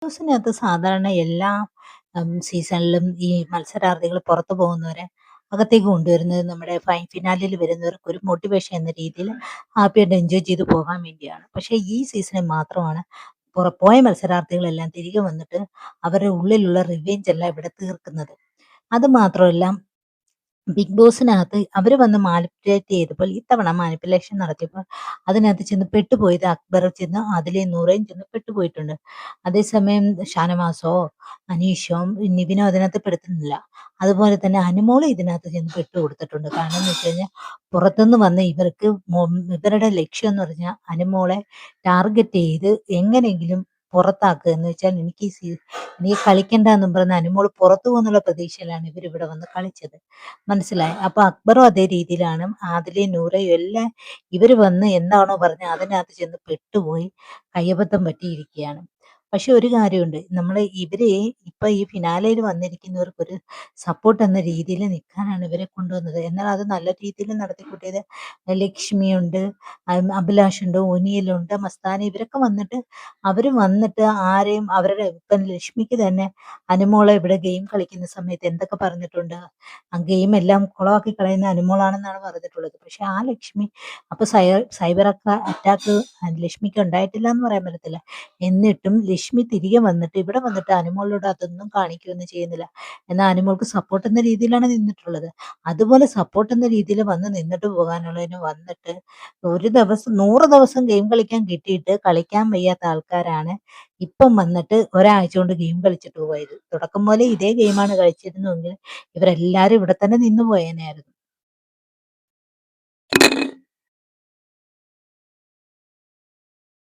ന്യൂസിനകത്ത് സാധാരണ എല്ലാ സീസണിലും ഈ മത്സരാർത്ഥികൾ പുറത്തു പോകുന്നവരെ അകത്തേക്ക് കൊണ്ടുവരുന്നത് നമ്മുടെ ഫിനാലിൽ വരുന്നവർക്ക് ഒരു മോട്ടിവേഷൻ എന്ന രീതിയിൽ ഹാപ്പിയായിട്ട് എൻജോയ് ചെയ്ത് പോകാൻ വേണ്ടിയാണ്. പക്ഷേ ഈ സീസണിൽ മാത്രമാണ് പോയ മത്സരാർത്ഥികളെല്ലാം തിരികെ വന്നിട്ട് അവരുടെ ഉള്ളിലുള്ള റിവെഞ്ച് എല്ലാം ഇവിടെ തീർക്കുന്നത്. അത് മാത്രമല്ല, ബിഗ് ബോസിനകത്ത് അവര് വന്ന് മാനിപ്പുലേറ്റ് ചെയ്തപ്പോൾ ഇത്തവണ മാനിപ്പുലേഷൻ നടത്തിയപ്പോൾ അതിനകത്ത് ചെന്ന് പെട്ടുപോയത് അക്ബർ ചെന്ന് അതിലെ നൂറേം ചെന്ന് പെട്ടുപോയിട്ടുണ്ട്. അതേസമയം ഷാനവാസോ അനീഷോ നിവിനോ അതിനകത്ത് പെടുത്തുന്നില്ല. അതുപോലെ തന്നെ അനുമോള് ഇതിനകത്ത് ചെന്ന് പെട്ടുകൊടുത്തിട്ടുണ്ട്. കാരണം എന്ന് വെച്ച് കഴിഞ്ഞാൽ പുറത്തുനിന്ന് വന്ന ഇവർക്ക് ഇവരുടെ ലക്ഷ്യം എന്ന് പറഞ്ഞാൽ അനുമോളെ ടാർഗറ്റ് ചെയ്ത് എങ്ങനെയെങ്കിലും പുറത്താക്കുക എന്ന് വെച്ചാൽ എനിക്ക് കളിക്കണ്ട എന്നും പറഞ്ഞ് അനുമോള് പുറത്തു പോകുന്നുള്ള പ്രതീക്ഷയിലാണ് ഇവരിവിടെ വന്ന് കളിച്ചത്. മനസ്സിലായി. അപ്പൊ അക്ബറും അതേ രീതിയിലാണ്. ആദിലയും നൂറയും എല്ലാം ഇവര് വന്ന് എന്താണോ പറഞ്ഞത് അതിനകത്ത് ചെന്ന് പെട്ടുപോയി കയ്യബദ്ധം പറ്റിയിരിക്കുകയാണ്. പക്ഷെ ഒരു കാര്യമുണ്ട്. ഇവരെ ഇപ്പൊ ഈ ഫിനാലയിൽ വന്നിരിക്കുന്നവർക്കൊരു സപ്പോർട്ട് എന്ന രീതിയിൽ നിൽക്കാനാണ് ഇവരെ കൊണ്ടുവന്നത്. എന്നാൽ അത് നല്ല രീതിയിൽ നടത്തിക്കൂട്ടിയത് ലക്ഷ്മിയുണ്ട്, അഭിലാഷുണ്ട്, ഒനിയലുണ്ട്, മസ്താനി ഇവരൊക്കെ വന്നിട്ട് ആരെയും അവരുടെ ഇപ്പം ലക്ഷ്മിക്ക് തന്നെ അനുമോളെ ഇവിടെ ഗെയിം കളിക്കുന്ന സമയത്ത് എന്തൊക്കെ പറഞ്ഞിട്ടുണ്ട്. ആ ഗെയിം എല്ലാം കുളമാക്കി കളയുന്ന അനുമോളാണെന്നാണ് പറഞ്ഞിട്ടുള്ളത്. പക്ഷെ ആ ലക്ഷ്മി അപ്പൊ സൈബർ അറ്റാക്ക് ലക്ഷ്മിക്ക് ഉണ്ടായിട്ടില്ല എന്ന് പറയാൻ പറ്റത്തില്ല. എന്നിട്ടും ലക്ഷ്മി തിരികെ വന്നിട്ട് ഇവിടെ വന്നിട്ട് അനുമോളോട് അതൊന്നും കാണിക്കുകയൊന്നും ചെയ്യുന്നില്ല. എന്നാൽ അനുമോൾക്ക് സപ്പോർട്ട് എന്ന രീതിയിലാണ് നിന്നിട്ടുള്ളത്. അതുപോലെ സപ്പോർട്ട് എന്ന രീതിയിൽ വന്ന് നിന്നിട്ട് പോകാനുള്ളതിന് വന്നിട്ട് ഒരു ദിവസം 100 ദിവസം ഗെയിം കളിക്കാൻ കിട്ടിയിട്ട് കളിക്കാൻ വയ്യാത്ത ആൾക്കാരാണ് ഇപ്പം വന്നിട്ട് ഒരാഴ്ച കൊണ്ട് ഗെയിം കളിച്ചിട്ട് പോയത്. തുടക്കം മുതലേ ഇതേ ഗെയിമാണ് കളിച്ചിരുന്നെങ്കിൽ ഇവരെല്ലാരും ഇവിടെ തന്നെ നിന്ന് പോയേനായിരുന്നു.